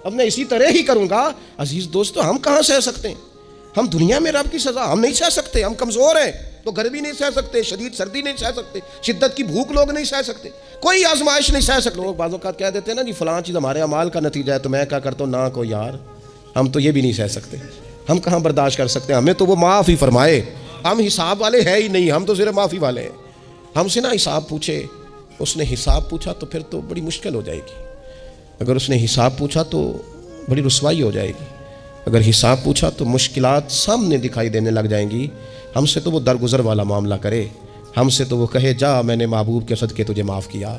اب میں اسی طرح ہی کروں گا۔ عزیز دوستو، ہم کہاں سہ سکتے ہیں؟ ہم دنیا میں رب کی سزا ہم نہیں سہ سکتے، ہم کمزور ہیں تو گرمی نہیں سہ سکتے، شدید سردی نہیں سہ سکتے، شدت کی بھوک لوگ نہیں سہ سکتے، کوئی آزمائش نہیں سہ سکتے۔ لوگ بعض اوقات کہہ دیتے ہیں نا جی فلاں چیز ہمارے اعمال کا نتیجہ ہے، تو میں کیا کرتا ہوں، نہ کو یار ہم تو یہ بھی نہیں سہ سکتے، ہم کہاں برداشت کر سکتے ہیں، ہمیں تو وہ معاف ہی فرمائے، ہم حساب والے ہے ہی نہیں، ہم تو صرف معافی والے ہیں۔ ہم سے نہ حساب پوچھے، اس نے حساب پوچھا تو پھر تو بڑی مشکل ہو جائے گی، اگر اس نے حساب پوچھا تو بڑی رسوائی ہو جائے گی، اگر حساب پوچھا تو مشکلات سامنے دکھائی دینے لگ جائیں گی۔ ہم سے تو وہ درگزر والا معاملہ کرے، ہم سے تو وہ کہے جا میں نے محبوب کے صدقے تجھے معاف کیا،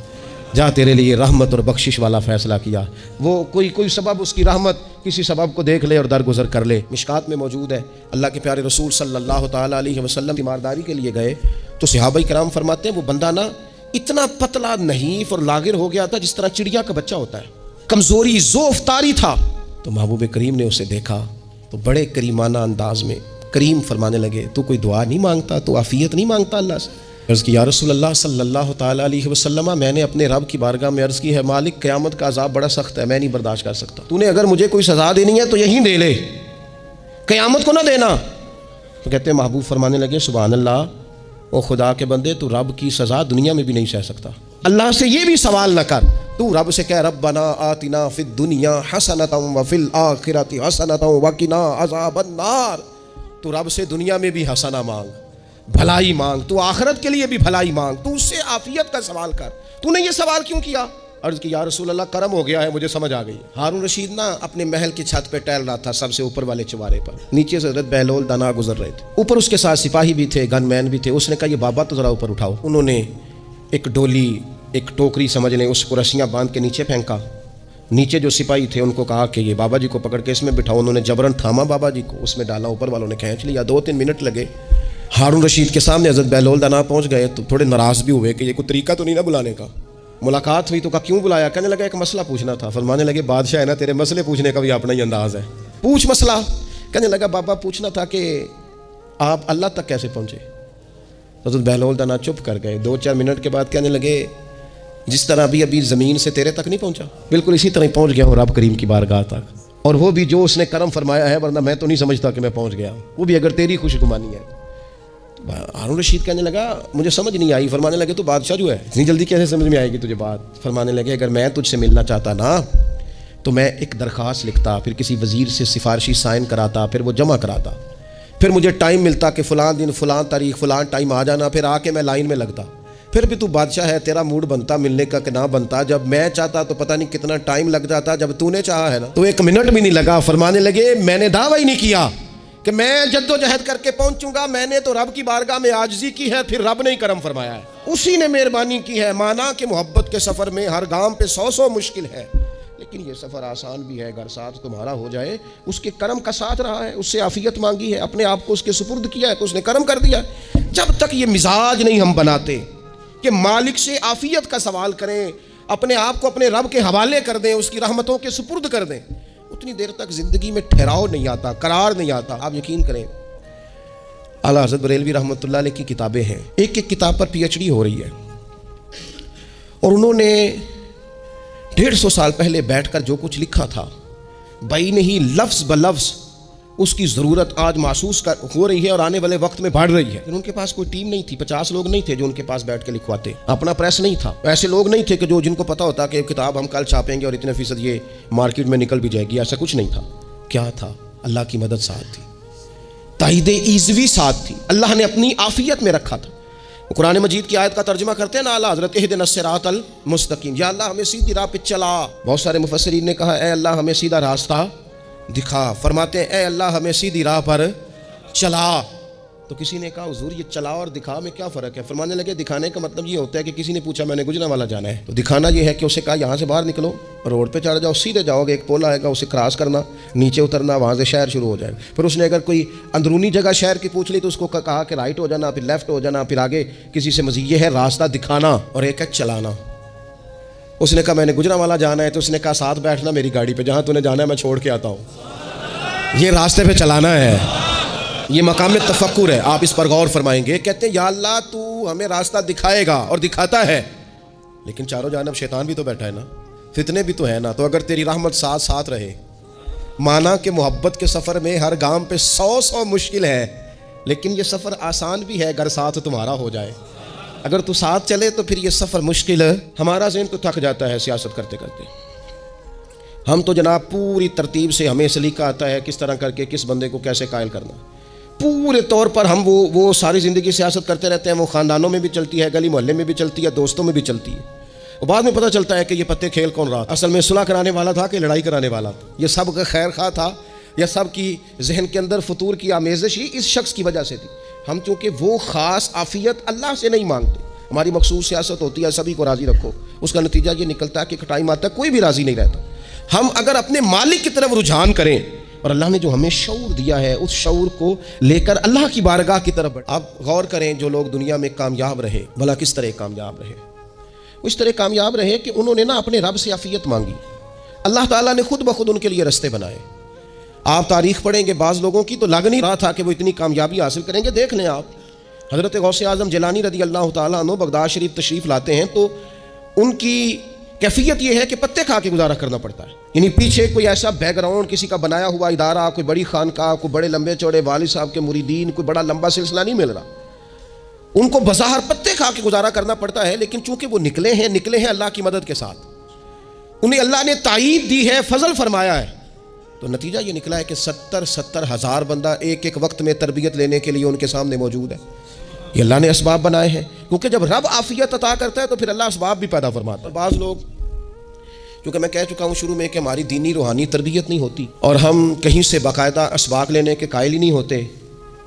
جا تیرے لیے رحمت اور بخشش والا فیصلہ کیا۔ وہ کوئی سبب، اس کی رحمت کسی سبب کو دیکھ لے اور درگزر کر لے۔ مشکات میں موجود ہے، اللہ کے پیارے رسول صلی اللہ تعالیٰ علیہ وسلم تیمارداری کے لیے گئے تو صحابہ کرام فرماتے ہیں وہ بندہ نا اتنا پتلا نحیف اور لاغر ہو گیا تھا جس طرح چڑیا کا بچہ ہوتا ہے، کمزوری ضعف طاری تھا۔ تو محبوب کریم نے اسے دیکھا تو بڑے کریمانہ انداز میں کریم فرمانے لگے، تو کوئی دعا نہیں مانگتا، تو عافیت نہیں مانگتا اللہ سے؟ عرض کی یا رسول اللہ صلی اللہ تعالیٰ علیہ وسلم، میں نے اپنے رب کی بارگاہ میں عرض کی ہے مالک قیامت کا عذاب بڑا سخت ہے، میں نہیں برداشت کر سکتا، تو نے اگر مجھے کوئی سزا دینی ہے تو یہیں دے لے، قیامت کو نہ دینا۔ تو کہتے ہیں محبوب فرمانے لگے سبحان اللہ، او خدا کے بندے تو رب کی سزا دنیا میں بھی نہیں سہ سکتا، اللہ سے یہ بھی سوال نہ کر، تو رب سے کہہ ربنا آتنا فی الدنیا حسنۃ وفی الآخرۃ حسنۃ وقنا عذاب النار، تو رب سے دنیا میں بھی حسنہ مانگ، بھلائی مانگ، تو آخرت کے لیے بھی بھلائی مانگ، تو اس سے عافیت کا سوال کر، تو نے یہ سوال کیوں کیا؟ عرض کی یا رسول اللہ کرم ہو گیا ہے، مجھے سمجھ آ گئی۔ ہارون رشید نا اپنے محل کی چھت پہ ٹہل رہا تھا سب سے اوپر والے چوارے پر، نیچے سے حضرت بہلول دانا گزر رہے تھے، اوپر اس کے ساتھ سپاہی بھی تھے، گن مین بھی تھے۔ اس نے کہا یہ بابا تو ذرا اوپر اٹھاؤ، انہوں نے ایک ڈولی، ایک ٹوکری سمجھ لیں، اس کو رسیاں باندھ کے نیچے پھینکا، نیچے جو سپاہی تھے ان کو کہا کہ یہ بابا جی کو پکڑ کے اس میں بٹھاؤ، انہوں نے جبرن تھاما بابا جی کو، اس میں ڈالا، اوپر والوں نے کھینچ لیا، 2-3 منٹ لگے۔ ہارون رشید کے سامنے حضرت بہلول دانا پہنچ گئے تو تھوڑے ناراض بھی ہوئے کہ یہ کوئی طریقہ تو نہیں نا بلانے کا۔ ملاقات ہوئی تو کہا کیوں بلایا؟ کہنے لگا ایک مسئلہ پوچھنا تھا۔ فرمانے لگے بادشاہ ہے نا، تیرے مسئلے پوچھنے کا بھی اپنا ہی انداز ہے، پوچھ مسئلہ۔ کہنے لگا بابا پوچھنا تھا کہ آپ اللہ تک کیسے پہنچے؟ حضرت بہلول دانا چپ کر گئے، 2-4 منٹ کے بعد کہنے لگے جس طرح ابھی زمین سے تیرے تک نہیں پہنچا، بالکل اسی طرح پہنچ گیا ہوں رب کریم کی بارگاہ تک، اور وہ بھی جو اس نے کرم فرمایا ہے، ورنہ میں تو نہیں سمجھتا کہ میں پہنچ گیا ہوں، وہ بھی اگر تیری خوش گمانی ہے۔ ہارون رشید کہنے لگا مجھے سمجھ نہیں آئی۔ فرمانے لگے تو بادشاہ جو ہے اتنی جلدی کیسے سمجھ میں آئے گی تجھے بات؟ فرمانے لگے اگر میں تجھ سے ملنا چاہتا نا تو میں ایک درخواست لکھتا، پھر کسی وزیر سے سفارشی سائن کراتا، پھر وہ جمع کراتا، پھر مجھے ٹائم ملتا کہ فلاں دن فلاں تاریخ فلاں ٹائم آ جانا، پھر آ کے میں لائن میں لگتا، پھر بھی تو بادشاہ ہے، تیرا موڈ بنتا ملنے کا کہ نہ بنتا، جب میں چاہتا تو پتہ نہیں کتنا ٹائم لگ جاتا، جب تو نے چاہا ہے نا تو 1 منٹ بھی نہیں لگا۔ فرمانے لگے میں نے دعویٰ ہی نہیں کیا کہ میں جد و جہد کر کے پہنچوں گا، میں نے تو رب کی بارگاہ میں عاجزی کی ہے، پھر رب نے ہی کرم فرمایا ہے، اسی نے مہربانی کی ہے۔ مانا کہ محبت کے سفر میں ہر گام پہ 100 مشکل ہے، لیکن یہ سفر آسان بھی ہے اگر ساتھ تمہارا ہو جائے، اس کے کرم کا ساتھ رہا ہے، اس سے عافیت مانگی ہے، اپنے آپ کو اس کے سپرد کیا ہے تو اس نے کرم کر دیا۔ جب تک یہ مزاج نہیں ہم بناتے کہ مالک سے عافیت کا سوال کریں، اپنے آپ کو اپنے رب کے حوالے کر دیں، اس کی رحمتوں کے سپرد کر دیں، اتنی دیر تک زندگی میں ٹھہراؤ نہیں آتا، قرار نہیں آتا۔ آپ یقین کریں اعلیٰ حضرت بریلوی رحمۃ اللہ علیہ کی کتابیں ہیں، ایک کتاب پر PhD ہو رہی ہے، اور انہوں نے 150 سال پہلے بیٹھ کر جو کچھ لکھا تھا بھائی نہیں لفظ بلفظ اس کی ضرورت آج محسوس ہو رہی ہے اور آنے والے وقت میں بڑھ رہی ہے۔ ان کے پاس کوئی ٹیم نہیں تھی، 50 لوگ نہیں تھے جو ان کے پاس بیٹھ کے لکھواتے، اپنا پریس نہیں تھا، ایسے لوگ نہیں تھے کہ جن کو پتا ہوتا کہ کتاب ہم کل چھاپیں گے اور اتنے فیصد یہ مارکیٹ میں نکل بھی جائے گی، ایسا کچھ نہیں تھا۔ کیا تھا؟ اللہ کی مدد ساتھ تھی، تائید ایزوی ساتھ تھی، اللہ نے اپنی عافیت میں رکھا تھا۔ قرآن مجید کی آیت کا ترجمہ کرتے ہیں نا اعلیٰ حضرت اہدنا الصراط المستقیم، یا اللہ ہمیں سیدھی راہ پہ چلا۔ بہت سارے مفسرین نے کہا اے اللہ ہمیں سیدھا راستہ دکھا، فرماتے ہیں اے اللہ ہمیں سیدھی راہ پر چلا۔ تو کسی نے کہا حضور یہ چلا اور دکھا میں کیا فرق ہے؟ فرمانے لگے دکھانے کا مطلب یہ ہوتا ہے کہ کسی نے پوچھا میں نے گجرانوالہ جانا ہے، تو دکھانا یہ ہے کہ اسے کہا یہاں سے باہر نکلو، روڈ پہ چڑھ جاؤ، سیدھے جاؤ گے، ایک پول آئے گا، اسے کراس کرنا، نیچے اترنا، وہاں سے شہر شروع ہو جائے گا۔ پھر اس نے اگر کوئی اندرونی جگہ شہر کی پوچھ لی تو اس کو کہا کہ رائٹ ہو جانا، پھر لیفٹ ہو جانا، پھر آگے کسی سے مزید۔ یہ ہے راستہ دکھانا اور ایک ہے چلانا۔ اس نے کہا میں نے گجرانوالہ جانا ہے، تو اس نے کہا ساتھ بیٹھنا میری گاڑی پہ، جہاں تو نے جانا ہے میں چھوڑ کے آتا ہوں، یہ راستے پہ چلانا ہے، یہ مقام تفکر ہے۔ آپ اس پر غور فرمائیں گے، کہتے ہیں یا اللہ تو ہمیں راستہ دکھائے گا اور دکھاتا ہے، لیکن چاروں جانب شیطان بھی تو بیٹھا ہے نا، فتنے بھی تو ہے نا. تو اگر تیری رحمت ساتھ ساتھ رہے, مانا کہ محبت کے سفر میں ہر گام پہ 100 مشکل ہے, لیکن یہ سفر آسان بھی ہے اگر ساتھ تمہارا ہو جائے. اگر تو ساتھ چلے تو پھر یہ سفر مشکل ہے. ہمارا ذہن تو تھک جاتا ہے سیاست کرتے کرتے. ہم تو جناب پوری ترتیب سے ہمیں سلیقہ آتا ہے کس طرح کر کے کس بندے کو کیسے قائل کرنا. پورے طور پر ہم وہ ساری زندگی سیاست کرتے رہتے ہیں. وہ خاندانوں میں بھی چلتی ہے, گلی محلے میں بھی چلتی ہے, دوستوں میں بھی چلتی ہے. اور بعد میں پتہ چلتا ہے کہ یہ پتے کھیل کون رہا تھا, اصل میں صلح کرانے والا تھا کہ لڑائی کرانے والا تھا. یہ سب کا خیر خواہ تھا, یہ سب کی ذہن کے اندر فطور کی آمیزش ہی اس شخص کی وجہ سے تھی. ہم چونکہ وہ خاص عافیت اللہ سے نہیں مانگتے, ہماری مخصوص سیاست ہوتی ہے سبھی کو راضی رکھو. اس کا نتیجہ یہ نکلتا ہے کہ ٹائم آتا ہے کوئی بھی راضی نہیں رہتا. ہم اگر اپنے مالک کی طرف رجحان کریں اور اللہ نے جو ہمیں شعور دیا ہے اس شعور کو لے کر اللہ کی بارگاہ کی طرف بڑھیں. آپ غور کریں جو لوگ دنیا میں کامیاب رہے, بھلا کس طرح کامیاب رہے؟ اس طرح کامیاب رہے کہ انہوں نے نا اپنے رب سے عافیت مانگی. اللہ تعالیٰ نے خود بخود ان کے لیے رستے بنائے. آپ تاریخ پڑھیں گے بعض لوگوں کی تو لگ نہیں رہا تھا کہ وہ اتنی کامیابی حاصل کریں گے. دیکھ لیں آپ حضرت غوث اعظم جیلانی رضی اللہ تعالیٰ عنہ بغداد شریف تشریف لاتے ہیں تو ان کی کیفیت یہ ہے کہ پتے کھا کے گزارا کرنا پڑتا ہے. یعنی پیچھے کوئی ایسا بیک گراؤنڈ کسی کا بنایا ہوا ادارہ, کوئی بڑی خانقاہ, کوئی بڑے لمبے چوڑے والد صاحب کے مریدین, کوئی بڑا لمبا سلسلہ نہیں مل رہا. ان کو بظاہر پتے کھا کے گزارا کرنا پڑتا ہے, لیکن چونکہ وہ نکلے ہیں اللہ کی مدد کے ساتھ, انہیں اللہ نے تائید دی ہے, فضل فرمایا ہے, تو نتیجہ یہ نکلا ہے کہ 70 ہزار بندہ ایک ایک وقت میں تربیت لینے کے لیے ان کے سامنے موجود ہے. یہ اللہ نے اسباب بنائے ہیں, کیونکہ جب رب عافیت عطا کرتا ہے تو پھر اللہ اسباب بھی پیدا فرماتا ہے. بعض لوگ, کیونکہ میں کہہ چکا ہوں شروع میں کہ ہماری دینی روحانی تربیت نہیں ہوتی اور ہم کہیں سے باقاعدہ اسباق لینے کے قائل ہی نہیں ہوتے,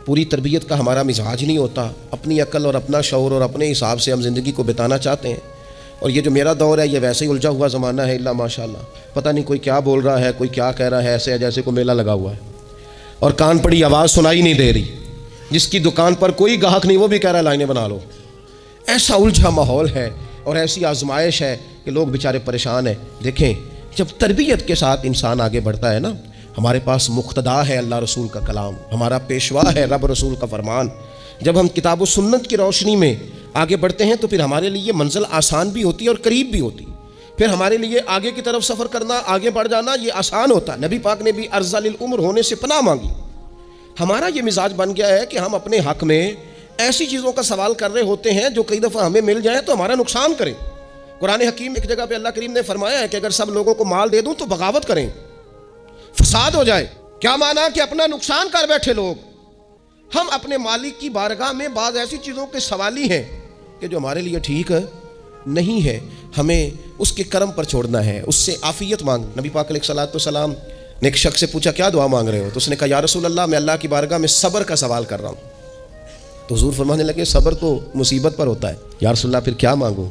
پوری تربیت کا ہمارا مزاج نہیں ہوتا, اپنی عقل اور اپنا شعور اور اپنے حساب سے ہم زندگی کو بتانا چاہتے ہیں. اور یہ جو میرا دور ہے یہ ویسے ہی الجھا ہوا زمانہ ہے, اللہ ماشاء اللہ, پتہ نہیں کوئی کیا بول رہا ہے, کوئی کیا کہہ رہا ہے, ایسے ہے جیسے کوئی میلہ لگا ہوا ہے اور کان پڑی آواز سنائی نہیں دے رہی. جس کی دکان پر کوئی گاہک نہیں وہ بھی کہہ رہا ہے لائنیں بنا لو. ایسا الجھا ماحول ہے اور ایسی آزمائش ہے کہ لوگ بیچارے پریشان ہیں. دیکھیں جب تربیت کے ساتھ انسان آگے بڑھتا ہے نا, ہمارے پاس مقتدا ہے اللہ رسول کا کلام, ہمارا پیشوا ہے رب رسول کا فرمان. جب ہم کتاب و سنت کی روشنی میں آگے بڑھتے ہیں تو پھر ہمارے لیے منزل آسان بھی ہوتی ہے اور قریب بھی ہوتی ہے. پھر ہمارے لیے آگے کی طرف سفر کرنا, آگے بڑھ جانا یہ آسان ہوتا ہے. نبی پاک نے بھی ارذل العمر ہونے سے پناہ مانگی. ہمارا یہ مزاج بن گیا ہے کہ ہم اپنے حق میں ایسی چیزوں کا سوال کر رہے ہوتے ہیں جو کئی دفعہ ہمیں مل جائیں تو ہمارا نقصان کریں. قرآن حکیم ایک جگہ پہ اللہ کریم نے فرمایا ہے کہ اگر سب لوگوں کو مال دے دوں تو بغاوت کریں, فساد ہو جائے. کیا مانا کہ اپنا نقصان کر بیٹھے لوگ. ہم اپنے مالک کی بارگاہ میں بعض ایسی چیزوں کے سوالی ہیں کہ جو ہمارے لیے ٹھیک نہیں ہے, ہمیں اس کے کرم پر چھوڑنا ہے, اس سے عافیت مانگ. نبی پاک علیہ الصلوۃ والسلام نے ایک شخص سے پوچھا کیا دعا مانگ رہے ہو؟ تو اس نے کہا یا رسول اللہ میں اللہ کی بارگاہ میں صبر کا سوال کر رہا ہوں. تو حضور فرمانے لگے صبر تو مصیبت پر ہوتا ہے. یا رسول اللہ پھر کیا مانگوں؟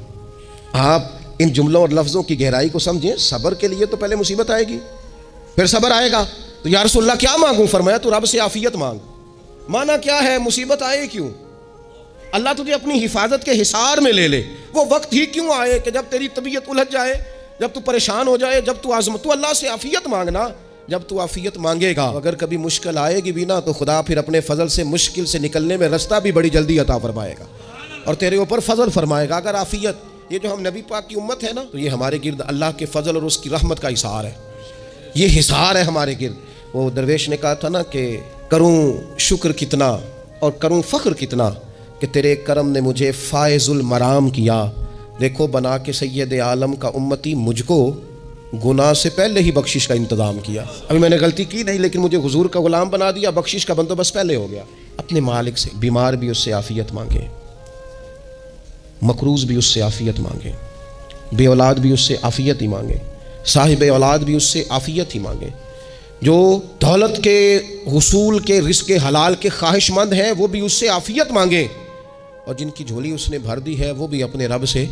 آپ ان جملوں اور لفظوں کی گہرائی کو سمجھیں. صبر کے لیے تو پہلے مصیبت آئے گی پھر صبر آئے گا. تو یا رسول اللہ کیا مانگوں؟ فرمایا تو رب سے عافیت مانگ. مانا کیا ہے؟ مصیبت آئے کیوں؟ اللہ تجھے اپنی حفاظت کے حصار میں لے لے. وہ وقت ہی کیوں آئے کہ جب تیری طبیعت الجھ جائے, جب تو پریشان ہو جائے, جب تو اللہ سے عافیت مانگنا. جب تو عافیت مانگے گا, اگر کبھی مشکل آئے گی بھی نا تو خدا پھر اپنے فضل سے مشکل سے نکلنے میں رستہ بھی بڑی جلدی عطا فرمائے گا اور تیرے اوپر فضل فرمائے گا. اگر عافیت, یہ جو ہم نبی پاک کی امت ہے نا, تو یہ ہمارے گرد اللہ کے فضل اور اس کی رحمت کا حصار ہے. یہ حصار ہے ہمارے گرد. وہ درویش نے کہا تھا نا کہ کروں شکر کتنا اور کروں فخر کتنا کہ تیرے کرم نے مجھے فائز المرام کیا. دیکھو بنا کے سید عالم کا امتی مجھ کو گناہ سے پہلے ہی بخشش کا انتظام کیا. ابھی میں نے غلطی کی نہیں لیکن مجھے حضور کا غلام بنا دیا, بخشش کا بندوبست پہلے ہو گیا. اپنے مالک سے بیمار بھی اس سے عافیت مانگے, مقروض بھی اس سے عافیت مانگے, بے اولاد بھی اس سے عافیت ہی مانگے, صاحب اولاد بھی اس سے عافیت ہی مانگے. جو دولت کے حصول کے رزق حلال کے خواہش مند ہیں وہ بھی اس سے عافیت مانگیں, اور جن کی جھولی اس نے بھر دی ہے وہ بھی اپنے رب سے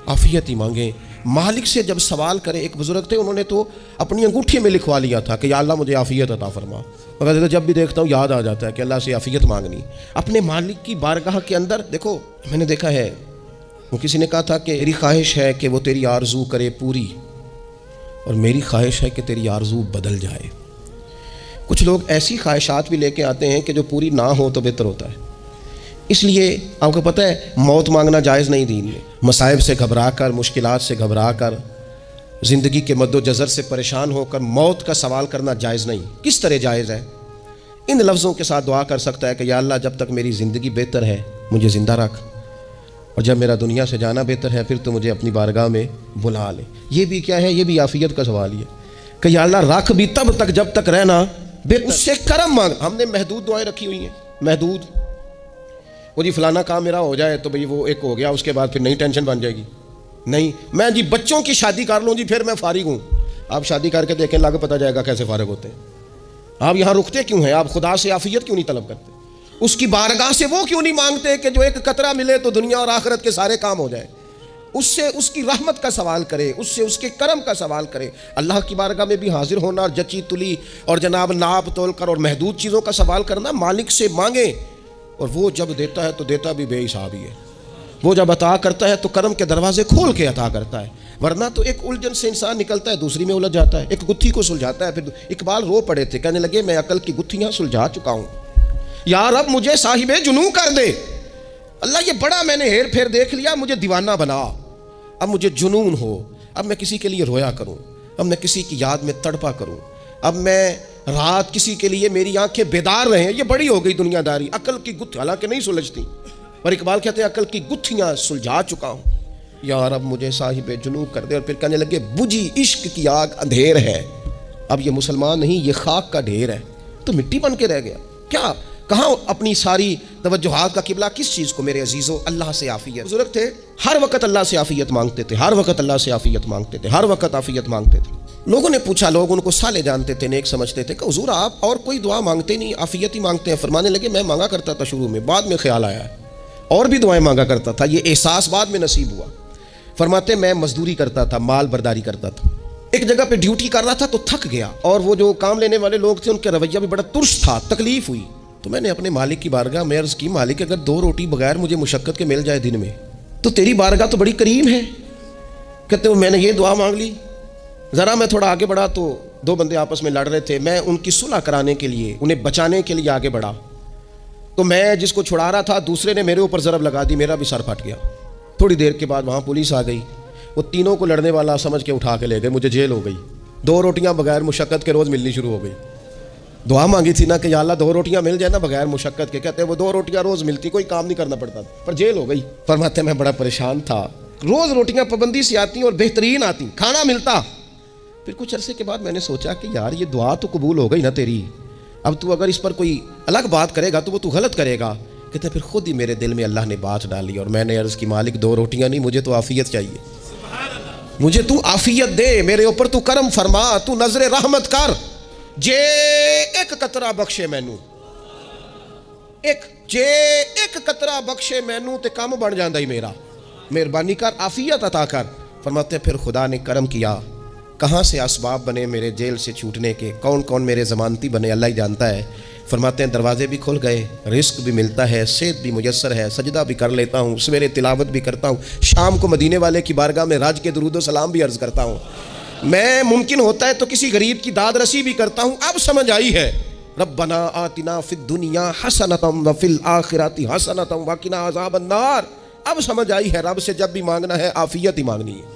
عافیت ہی مانگیں. مالک سے جب سوال کریں, ایک بزرگ تھے انہوں نے تو اپنی انگوٹھی میں لکھوا لیا تھا کہ یا اللہ مجھے عافیت عطا فرما. مگر جب بھی دیکھتا ہوں یاد آ جاتا ہے کہ اللہ سے عافیت مانگنی. اپنے مالک کی بارگاہ کے اندر دیکھو, میں نے دیکھا ہے وہ کسی نے کہا تھا کہ میری خواہش ہے کہ وہ تیری آرزو کرے پوری اور میری خواہش ہے کہ تیری آرزو بدل جائے. کچھ لوگ ایسی خواہشات بھی لے کے آتے ہیں کہ جو پوری نہ ہو تو بہتر ہوتا ہے. اس لیے آپ کو پتہ ہے موت مانگنا جائز نہیں دین میں. مصائب سے گھبرا کر, مشکلات سے گھبرا کر زندگی کے مد و جزر سے پریشان ہو کر موت کا سوال کرنا جائز نہیں. کس طرح جائز ہے؟ ان لفظوں کے ساتھ دعا کر سکتا ہے کہ یا اللہ جب تک میری زندگی بہتر ہے مجھے زندہ رکھ، اور جب میرا دنیا سے جانا بہتر ہے پھر تو مجھے اپنی بارگاہ میں بلا لے. یہ بھی کیا ہے؟ یہ بھی عافیت کا سوال ہی ہے کہ یا اللہ رکھ بھی تب تک جب تک رہنا بہتر. اس سے کرم مانگ. ہم نے محدود دعائیں رکھی ہوئی ہیں، محدود. وہ جی فلانا کام میرا ہو جائے تو بھئی وہ ایک ہو گیا، اس کے بعد پھر نئی ٹینشن بن جائے گی. نہیں، میں جی بچوں کی شادی کر لوں جی پھر میں فارغ ہوں. آپ شادی کر کے دیکھیں، لاگے پتہ جائے گا کیسے فارغ ہوتے ہیں. آپ یہاں رکتے کیوں ہیں؟ آپ خدا سے عافیت کیوں نہیں طلب کرتے؟ اس کی بارگاہ سے وہ کیوں نہیں مانگتے کہ جو ایک قطرہ ملے تو دنیا اور آخرت کے سارے کام ہو جائے؟ اس سے اس کی رحمت کا سوال کرے، اس سے اس کے کرم کا سوال کرے. اللہ کی بارگاہ میں بھی حاضر ہونا اور جچی تلی اور جناب ناپ تول کر اور محدود چیزوں کا سوال کرنا. مالک سے مانگیں، اور وہ جب دیتا ہے تو دیتا بھی بے حساب ہی ہے. وہ جب عطا کرتا ہے تو کرم کے دروازے کھول کے عطا کرتا ہے، ورنہ تو ایک الجھن سے انسان نکلتا ہے دوسری میں الجھ جاتا ہے. ایک گتھی کو سلجھاتا ہے. پھر اقبال رو پڑے تھے، کہنے لگے میں عقل کی گتھیاں سلجھا چکا ہوں، یا رب مجھے صاحب جنوں کر دے. اللہ یہ بڑا میں نے ہیر پھیر دیکھ لیا، مجھے دیوانہ بنا. اب مجھے جنون ہو، اب میں کسی کے لیے رویا کروں، اب میں کسی کی یاد میں تڑپا کروں، اب میں رات کسی کے لیے میری آنکھیں بیدار رہیں. یہ بڑی ہو گئی دنیا داری. عقل کی گتھی حالانکہ نہیں سلجھتی، اور اقبال کہتے ہیں عقل کی گتھیاں سلجھا چکا ہوں، یا رب مجھے صاحب جنوں کر دے. اور پھر کہنے لگے بجھی عشق کی آگ اندھیر ہے. اب یہ مسلمان نہیں، یہ خاک کا ڈھیر ہے. تو مٹی بن کے رہ گیا. کیا کہاں اپنی ساری توجہات کا قبلہ کس چیز کو؟ میرے عزیزو اللہ سے عافیت. بزرگ تھے ہر وقت اللہ سے عافیت مانگتے تھے، ہر وقت اللہ سے عافیت مانگتے تھے، ہر وقت عافیت مانگتے تھے. لوگوں نے پوچھا، لوگ ان کو صالح جانتے تھے، نیک سمجھتے تھے، کہ حضور آپ اور کوئی دعا مانگتے نہیں، عافیت ہی مانگتے ہیں. فرمانے لگے میں مانگا کرتا تھا شروع میں، بعد میں خیال آیا ہے اور بھی دعائیں مانگا کرتا تھا، یہ احساس بعد میں نصیب ہوا. فرماتے میں مزدوری کرتا تھا، مال برداری کرتا تھا، ایک جگہ پہ ڈیوٹی کر رہا تھا تو تھک گیا، اور وہ جو کام لینے والے لوگ تھے ان کا رویہ بھی بڑا ترش تھا، تکلیف ہوئی. تو میں نے اپنے مالک کی بارگاہ میں عرض کی، مالک اگر 2 روٹی بغیر مجھے مشقت کے مل جائے دن میں تو تیری بارگاہ تو بڑی کریم ہے. کہتے ہیں میں نے یہ دعا مانگ لی. ذرا میں تھوڑا آگے بڑھا تو 2 بندے آپس میں لڑ رہے تھے. میں ان کی صلح کرانے کے لیے، انہیں بچانے کے لیے آگے بڑھا تو میں جس کو چھڑا رہا تھا دوسرے نے میرے اوپر ضرب لگا دی، میرا بھی سر پھٹ گیا. تھوڑی دیر کے بعد وہاں پولیس آ گئی، وہ تینوں کو لڑنے والا سمجھ کے اٹھا کے لے گئے. مجھے جیل ہو گئی. 2 روٹیاں بغیر مشقت کے روز ملنی شروع ہو گئی. دعا مانگی تھی نا کہ یا اللہ 2 روٹیاں مل جائے نا بغیر مشقت کے. کہتے ہیں وہ 2 روٹیاں روز ملتی، کوئی کام نہیں کرنا پڑتا، پر جیل ہو گئی. فرماتے میں بڑا پریشان تھا. روز روٹیاں پابندی سے آتی اور بہترین آتی، کھانا ملتا. پھر کچھ عرصے کے بعد میں نے سوچا کہ یار یہ دعا تو قبول ہو گئی نا تیری، اب تو اگر اس پر کوئی الگ بات کرے گا تو وہ تو غلط کرے گا. کہتے پھر خود ہی میرے دل میں اللہ نے بات ڈالی، اور میں نے عرض کی مالک 2 روٹیاں نہیں، مجھے تو عافیت چاہیے. مجھے تو عافیت دے، میرے اوپر تو کرم فرما، تو نظر رحمت کر. جے ایک قطرہ بخشے مینوں، ایک قطرہ بخشے مینوں تے کام بن جاندا ہی میرا. مہربانی کر، عافیت عطا کر. فرماتے پھر خدا نے کرم کیا. کہاں سے اسباب بنے میرے جیل سے چھوٹنے کے، کون کون میرے ضمانتی بنے اللہ ہی جانتا ہے. فرماتے ہیں دروازے بھی کھل گئے، رزق بھی ملتا ہے، صحت بھی میسر ہے، سجدہ بھی کر لیتا ہوں، سویرے تلاوت بھی کرتا ہوں، شام کو مدینے والے کی بارگاہ میں راج کے درود و سلام بھی عرض کرتا ہوں. میں ممکن ہوتا ہے تو کسی غریب کی داد رسی بھی کرتا ہوں. اب سمجھ آئی ہے. ربنا آتنا فی الدنیا حسنۃ وفی الآخرۃ حسنۃ وقنا عذاب النار. اب سمجھ آئی ہے رب سے جب بھی مانگنا ہے عافیت ہی مانگنی ہے.